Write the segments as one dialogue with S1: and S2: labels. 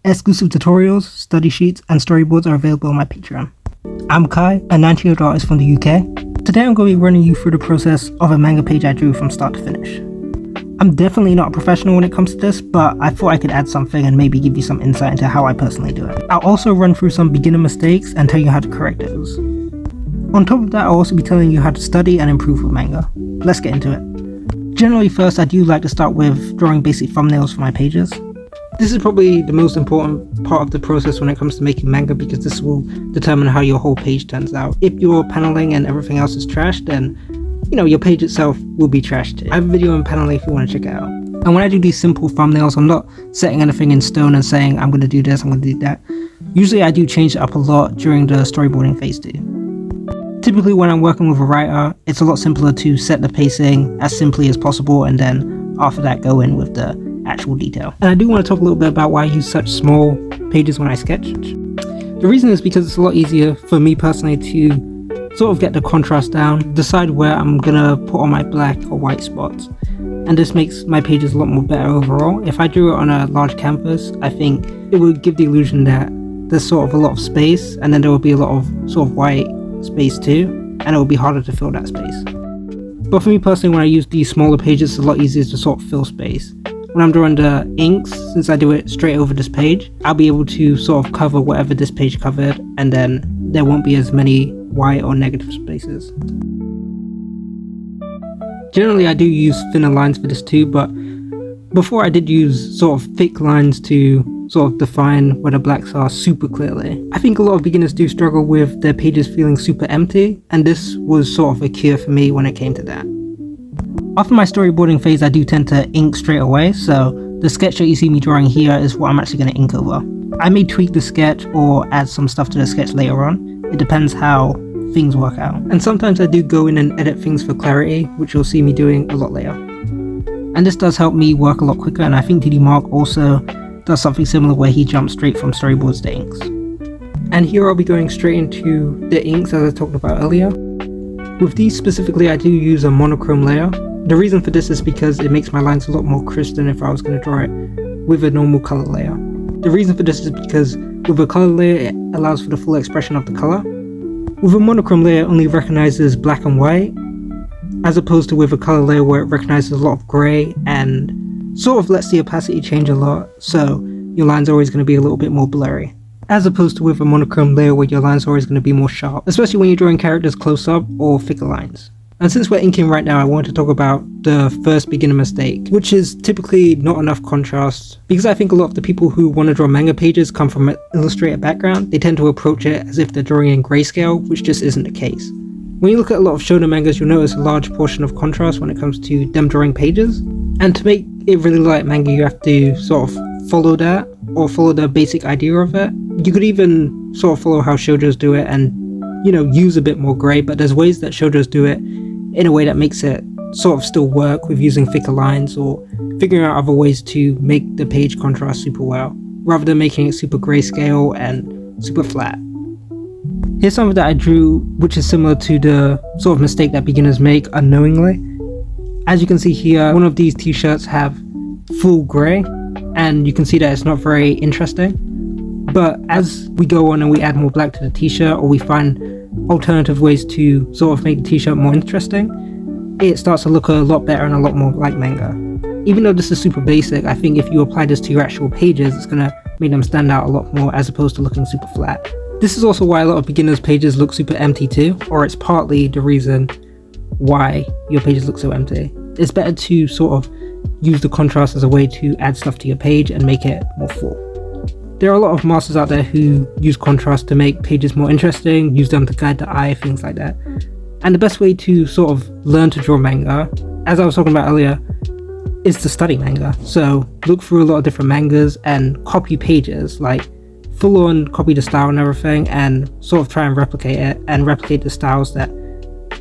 S1: Exclusive tutorials, study sheets, and storyboards are available on my Patreon. I'm Kai, a 19-year-old artist from the UK. Today I'm going to be running you through the process of a manga page I drew from start to finish. I'm definitely not a professional when it comes to this, but I thought I could add something and maybe give you some insight into how I personally do it. I'll also run through some beginner mistakes and tell you how to correct those. On top of that, I'll also be telling you how to study and improve with manga. Let's get into it. Generally first, I do like to start with drawing basic thumbnails for my pages. This is probably the most important part of the process when it comes to making manga, because this will determine how your whole page turns out. If your paneling and everything else is trash, then your page itself will be trash too. I have a video on paneling if you want to check it out. And when I do these simple thumbnails, I'm not setting anything in stone and saying I'm going to do this, I'm going to do that. Usually I do change it up a lot during the storyboarding phase too. Typically when I'm working with a writer, it's a lot simpler to set the pacing as simply as possible, and then after that go in with the actual detail. And I do want to talk a little bit about why I use such small pages when I sketch. The reason is because it's a lot easier for me personally to sort of get the contrast down, decide where I'm gonna put on my black or white spots, and this makes my pages a lot more better overall. If I drew it on a large canvas, I think it would give the illusion that there's sort of a lot of space, and then there will be a lot of sort of white space too, and it will be harder to fill that space. But for me personally, when I use these smaller pages, it's a lot easier to sort of fill space. When I'm drawing the inks, since I do it straight over this page, I'll be able to sort of cover whatever this page covered, and then there won't be as many white or negative spaces. Generally I do use thinner lines for this too, but before I did use sort of thick lines to sort of define where the blacks are super clearly. I think a lot of beginners do struggle with their pages feeling super empty, and this was sort of a cure for me when it came to that. After my storyboarding phase, I do tend to ink straight away, so the sketch that you see me drawing here is what I'm actually going to ink over. I may tweak the sketch or add some stuff to the sketch later on. It depends how things work out. And sometimes I do go in and edit things for clarity, which you'll see me doing a lot later. And this does help me work a lot quicker, and I think Mark also does something similar where he jumps straight from storyboards to inks. And here I'll be going straight into the inks as I talked about earlier. With these specifically, I do use a monochrome layer. The reason for this is because it makes my lines a lot more crisp than if I was going to draw it with a normal color layer. The reason for this is because with a color layer, it allows for the full expression of the color. With a monochrome layer, it only recognizes black and white, as opposed to with a color layer where it recognizes a lot of gray and sort of lets the opacity change a lot, so your line's always going to be a little bit more blurry. As opposed to with a monochrome layer where your line's always going to be more sharp, especially when you're drawing characters close up or thicker lines. And since we're inking right now, I want to talk about the first beginner mistake, which is typically not enough contrast. Because I think a lot of the people who want to draw manga pages come from an illustrator background, they tend to approach it as if they're drawing in grayscale, which just isn't the case. When you look at a lot of Shonen mangas, you'll notice a large portion of contrast when it comes to them drawing pages. And to make it really look like manga, you have to sort of follow that, or follow the basic idea of it. You could even sort of follow how shoujos do it and, use a bit more gray, but there's ways that shoujos do it in a way that makes it sort of still work with using thicker lines or figuring out other ways to make the page contrast super well, rather than making it super grayscale and super flat. Here's something that I drew which is similar to the sort of mistake that beginners make unknowingly. As you can see here, one of these t-shirts have full gray, and you can see that it's not very interesting. But as we go on and we add more black to the t-shirt, or we find alternative ways to sort of make the t-shirt more interesting, it starts to look a lot better and a lot more like manga. Even though this is super basic, I think if you apply this to your actual pages, it's going to make them stand out a lot more as opposed to looking super flat. This is also why a lot of beginners' pages look super empty too, or it's partly the reason why your pages look so empty. It's better to sort of use the contrast as a way to add stuff to your page and make it more full. There are a lot of masters out there who use contrast to make pages more interesting, use them to guide the eye, things like that. And the best way to sort of learn to draw manga, as I was talking about earlier, is to study manga. So look through a lot of different mangas and copy pages, like full on copy the style and everything, and sort of try and replicate it and replicate the styles that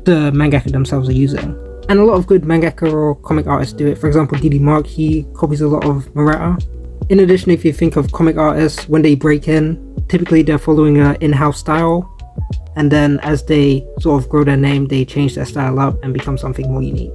S1: the mangaka themselves are using. And a lot of good mangaka or comic artists do it. For example, Mark, he copies a lot of Murata. In addition, if you think of comic artists, when they break in, typically they're following an in-house style, and then as they sort of grow their name, they change their style up and become something more unique.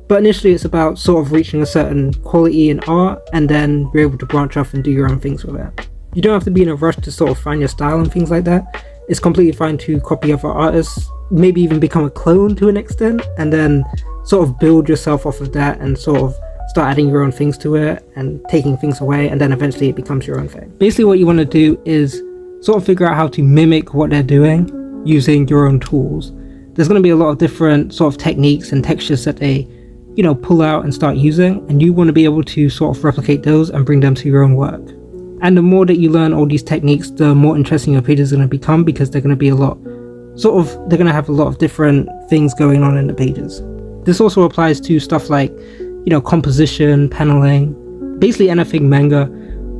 S1: But initially it's about sort of reaching a certain quality in art, and then you're able to branch off and do your own things with it. You don't have to be in a rush to sort of find your style and things like that. It's completely fine to copy other artists, maybe even become a clone to an extent, and then sort of build yourself off of that and sort of start adding your own things to it and taking things away, and then eventually it becomes your own thing. Basically what you want to do is sort of figure out how to mimic what they're doing using your own tools. There's going to be a lot of different sort of techniques and textures that they, you know, pull out and start using, and you want to be able to sort of replicate those and bring them to your own work. And the more that you learn all these techniques, the more interesting your pages are going to become, because they're going to be they're going to have a lot of different things going on in the pages. This also applies to stuff like, you know, composition, paneling, basically anything manga.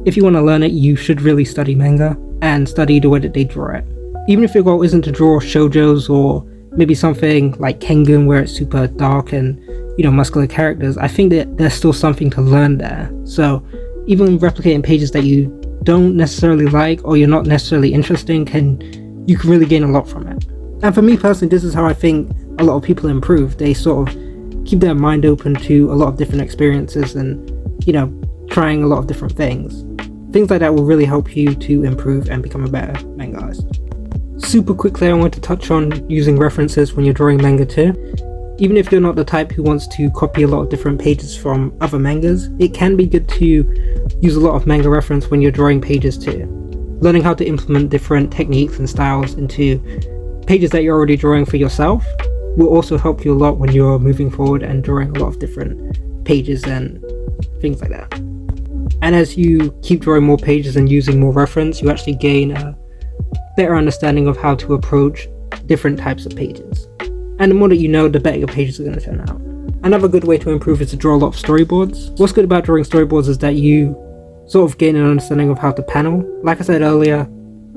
S1: If you want to learn it, you should really study manga and study the way that they draw it. Even if your goal isn't to draw shoujos or maybe something like Kengan where it's super dark and, you know, muscular characters, I think that there's still something to learn there. So even replicating pages that you don't necessarily like or you're not necessarily interested in, you can really gain a lot from it. And for me personally, this is how I think a lot of people improve. They sort of keep their mind open to a lot of different experiences and, you know, trying a lot of different things. Things like that will really help you to improve and become a better manga artist. Super quickly, I want to touch on using references when you're drawing manga too. Even if you're not the type who wants to copy a lot of different pages from other mangas, it can be good to use a lot of manga reference when you're drawing pages too. Learning how to implement different techniques and styles into pages that you're already drawing for yourself will also help you a lot when you're moving forward and drawing a lot of different pages and things like that. And as you keep drawing more pages and using more reference, you actually gain a better understanding of how to approach different types of pages. And the more that you know, the better your pages are going to turn out. Another good way to improve is to draw a lot of storyboards. What's good about drawing storyboards is that you sort of gain an understanding of how to panel. Like I said earlier,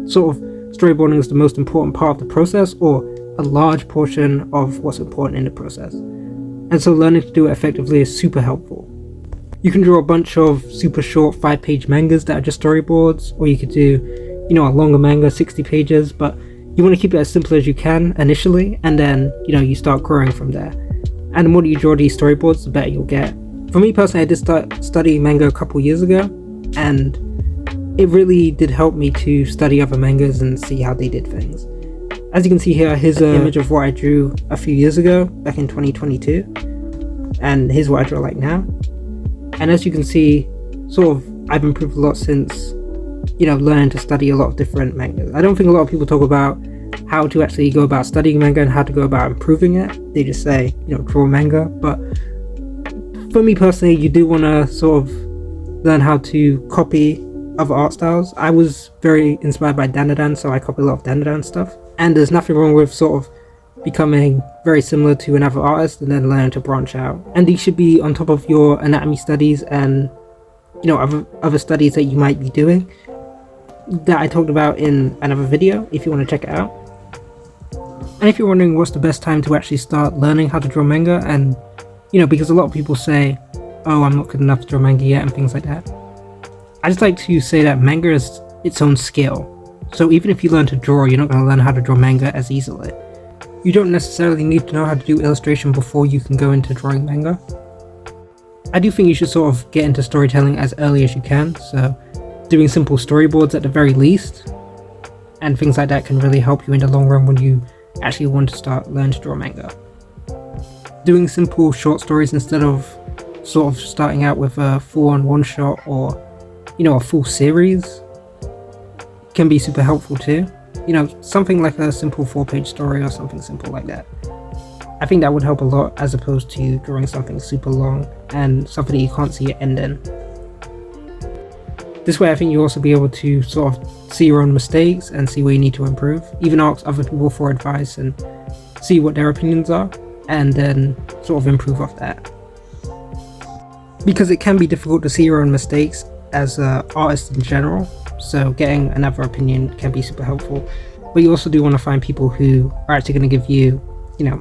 S1: sort of storyboarding is the most important part of the process, or a large portion of what's important in the process. And so learning to do it effectively is super helpful. You can draw a bunch of super short 5-page mangas that are just storyboards, or you could do, you know, a longer manga, 60 pages, but you want to keep it as simple as you can initially, and then, you know, you start growing from there. And the more that you draw these storyboards, the better you'll get. For me personally, I did start studying manga a couple years ago, and it really did help me to study other mangas and see how they did things. As you can see here, here's an image of what I drew a few years ago, back in 2022, and here's what I draw like now. And as you can see, sort of, I've improved a lot since, you know, learning to study a lot of different mangas. I don't think a lot of people talk about how to actually go about studying manga and how to go about improving it. They just say, you know, draw manga. But for me personally, you do want to sort of learn how to copy other art styles. I was very inspired by Danadan, so I copy a lot of Danadan stuff. And there's nothing wrong with sort of becoming very similar to another artist and then learning to branch out. And these should be on top of your anatomy studies and, you know, other studies that you might be doing that I talked about in another video, if you want to check it out. And if you're wondering what's the best time to actually start learning how to draw manga, and, you know, because a lot of people say, oh, I'm not good enough to draw manga yet and things like that, I just like to say that manga is its own skill. So even if you learn to draw, you're not going to learn how to draw manga as easily. You don't necessarily need to know how to do illustration before you can go into drawing manga. I do think you should sort of get into storytelling as early as you can, so doing simple storyboards at the very least, and things like that can really help you in the long run when you actually want to start learning to draw manga. Doing simple short stories instead of sort of starting out with a full-on one-shot or, you know, a full series can be super helpful too. You know, something like a simple 4-page story or something simple like that. I think that would help a lot, as opposed to drawing something super long and something that you can't see an end in. This way I think you'll also be able to sort of see your own mistakes and see where you need to improve, even ask other people for advice and see what their opinions are, and then sort of improve off that. Because it can be difficult to see your own mistakes as an artist in general, so getting another opinion can be super helpful. But you also do want to find people who are actually going to give you, you know,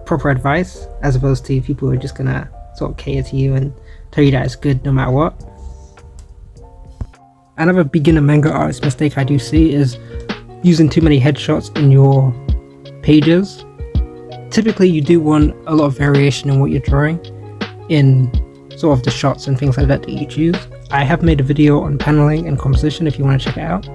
S1: proper advice, as opposed to people who are just going to sort of cater to you and tell you that it's good no matter what. Another beginner manga artist mistake I do see is using too many headshots in your pages. Typically you do want a lot of variation in what you're drawing in sort of the shots and things like that you choose. I have made a video on paneling and composition if you want to check it out.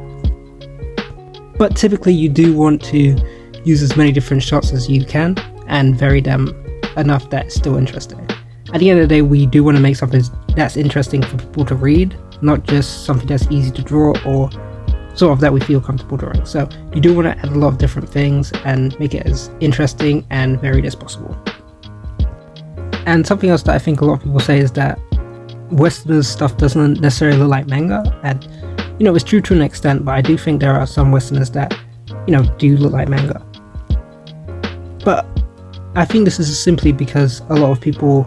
S1: But typically you do want to use as many different shots as you can and vary them enough that it's still interesting. At the end of the day, we do want to make something that's interesting for people to read, not just something that's easy to draw or sort of that we feel comfortable drawing. So you do want to add a lot of different things and make it as interesting and varied as possible. And something else that I think a lot of people say is that Westerners stuff doesn't necessarily look like manga, and you know, it's true to an extent, but I do think there are some Westerners that, you know, do look like manga. But I think this is simply because a lot of people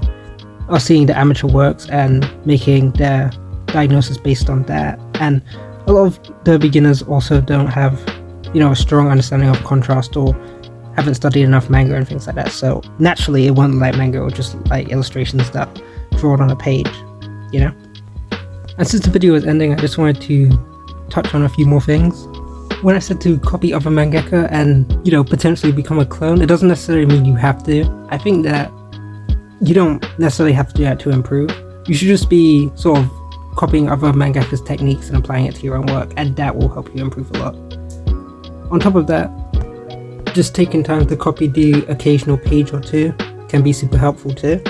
S1: are seeing the amateur works and making their diagnosis based on that, and a lot of the beginners also don't have, you know, a strong understanding of contrast or haven't studied enough manga and things like that, so naturally it won't look like manga or just like illustrations that are drawn on a page, you know. And since the video is ending, I just wanted to touch on a few more things. When I said to copy other mangaka and, you know, potentially become a clone, it doesn't necessarily mean you have to. I think that you don't necessarily have to do that to improve. You should just be sort of copying other mangaka's techniques and applying it to your own work, and that will help you improve a lot. On top of that, just taking time to copy the occasional page or two can be super helpful too,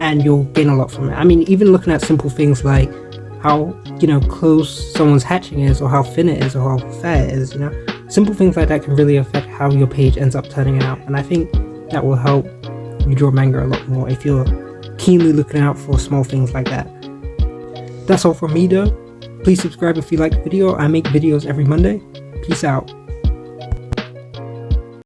S1: and you'll gain a lot from it. I mean, even looking at simple things like how, you know, close someone's hatching is, or how thin it is, or how fair it is, you know, simple things like that can really affect how your page ends up turning out, and I think that will help you draw manga a lot more if you're keenly looking out for small things like that. That's all from me though. Please subscribe if you like the video. I make videos every Monday. Peace out.